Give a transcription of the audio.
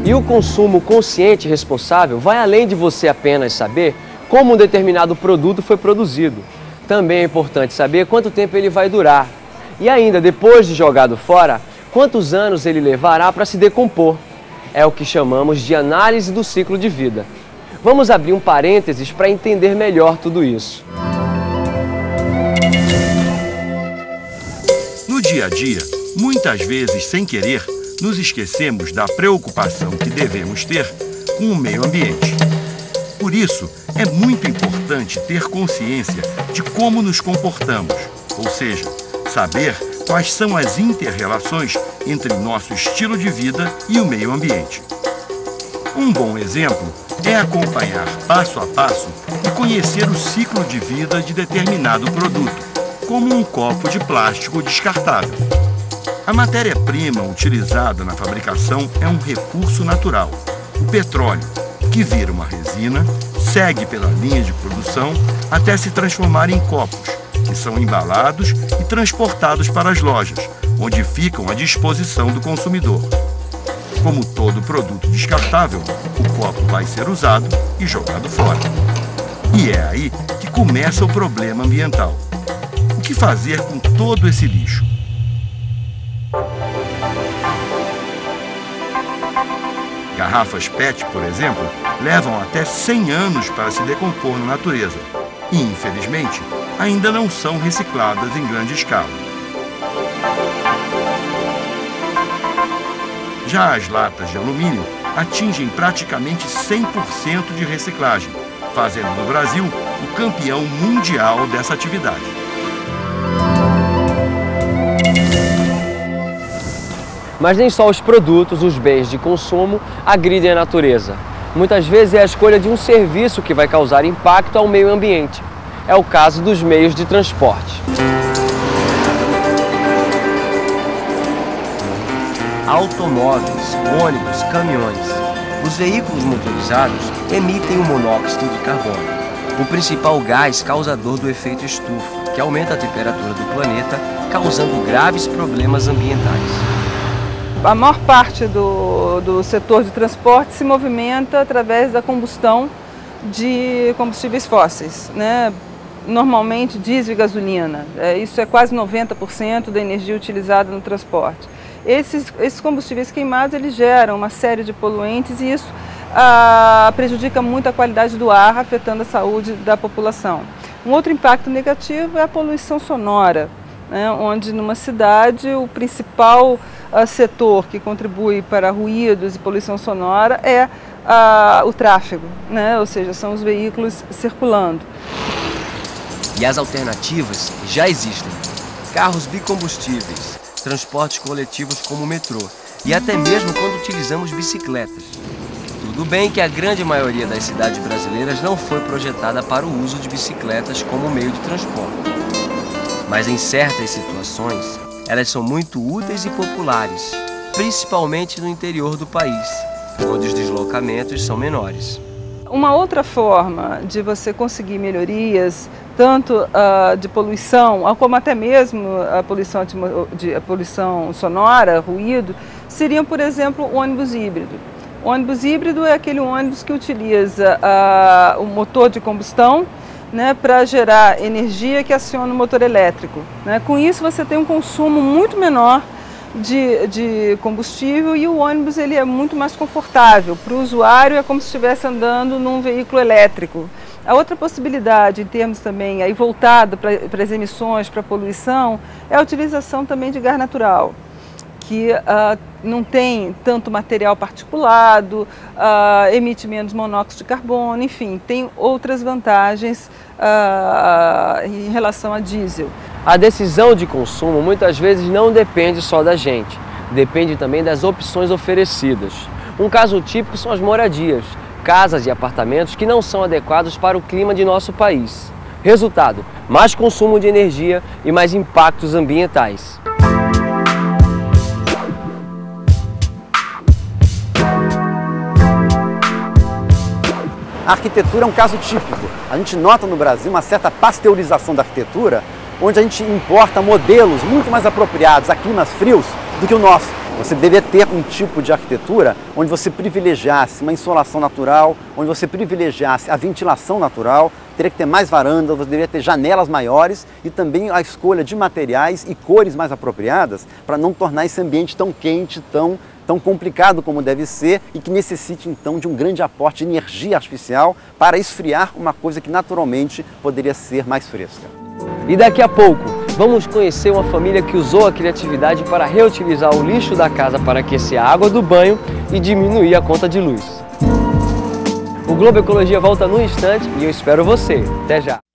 E o consumo consciente e responsável vai além de você apenas saber como um determinado produto foi produzido. Também é importante saber quanto tempo ele vai durar. E ainda, depois de jogado fora, quantos anos ele levará para se decompor. É o que chamamos de análise do ciclo de vida. Vamos abrir um parênteses para entender melhor tudo isso. No dia a dia, muitas vezes, sem querer, nos esquecemos da preocupação que devemos ter com o meio ambiente. Por isso, é muito importante ter consciência de como nos comportamos, ou seja, saber quais são as inter-relações entre nosso estilo de vida e o meio ambiente. Um bom exemplo é acompanhar passo a passo e conhecer o ciclo de vida de determinado produto, como um copo de plástico descartável. A matéria-prima utilizada na fabricação é um recurso natural, o petróleo, que vira uma resina, segue pela linha de produção até se transformar em copos, que são embalados e transportados para as lojas, onde ficam à disposição do consumidor. Como todo produto descartável, o copo vai ser usado e jogado fora. E é aí que começa o problema ambiental. O que fazer com todo esse lixo? Garrafas PET, por exemplo, levam até 100 anos para se decompor na natureza e, infelizmente, ainda não são recicladas em grande escala. Já as latas de alumínio atingem praticamente 100% de reciclagem, fazendo do Brasil o campeão mundial dessa atividade. Mas nem só os produtos, os bens de consumo, agridem a natureza. Muitas vezes é a escolha de um serviço que vai causar impacto ao meio ambiente. É o caso dos meios de transporte. Automóveis, ônibus, caminhões. Os veículos motorizados emitem o monóxido de carbono, o principal gás causador do efeito estufa, que aumenta a temperatura do planeta, causando graves problemas ambientais. A maior parte do setor de transporte se movimenta através da combustão de combustíveis fósseis, né? Normalmente diesel e gasolina. Isso é quase 90% da energia utilizada no transporte. Esses combustíveis queimados, eles geram uma série de poluentes e isso prejudica muito a qualidade do ar, afetando a saúde da população. Um outro impacto negativo é a poluição sonora, né? Onde numa cidade o principal setor que contribui para ruídos e poluição sonora é o tráfego, né? Ou seja, são os veículos circulando. E as alternativas já existem. Carros bicombustíveis, transportes coletivos como o metrô e até mesmo quando utilizamos bicicletas. Tudo bem que a grande maioria das cidades brasileiras não foi projetada para o uso de bicicletas como meio de transporte. Mas em certas situações, elas são muito úteis e populares, principalmente no interior do país, onde os deslocamentos são menores. Uma outra forma de você conseguir melhorias, tanto de poluição, como até mesmo a poluição sonora, ruído, seriam, por exemplo, o ônibus híbrido. O ônibus híbrido é aquele ônibus que utiliza o motor de combustão, né, para gerar energia que aciona o motor elétrico, né? Com isso você tem um consumo muito menor de combustível e o ônibus ele é muito mais confortável. Para o usuário é como se estivesse andando num veículo elétrico. A outra possibilidade, em termos também aí voltado para as emissões, para a poluição, é a utilização também de gás natural, que não tem tanto material particulado, emite menos monóxido de carbono, enfim, tem outras vantagens em relação a diesel. A decisão de consumo muitas vezes não depende só da gente, depende também das opções oferecidas. Um caso típico são as moradias, casas e apartamentos que não são adequados para o clima de nosso país. Resultado, mais consumo de energia e mais impactos ambientais. A arquitetura é um caso típico. A gente nota no Brasil uma certa pasteurização da arquitetura, onde a gente importa modelos muito mais apropriados a climas frios do que o nosso. Você deveria ter um tipo de arquitetura onde você privilegiasse uma insolação natural, onde você privilegiasse a ventilação natural, teria que ter mais varandas, você deveria ter janelas maiores e também a escolha de materiais e cores mais apropriadas para não tornar esse ambiente tão quente, tão complicado como deve ser e que necessite então de um grande aporte de energia artificial para esfriar uma coisa que naturalmente poderia ser mais fresca. E daqui a pouco, vamos conhecer uma família que usou a criatividade para reutilizar o lixo da casa para aquecer a água do banho e diminuir a conta de luz. O Globo Ecologia volta num instante e eu espero você. Até já!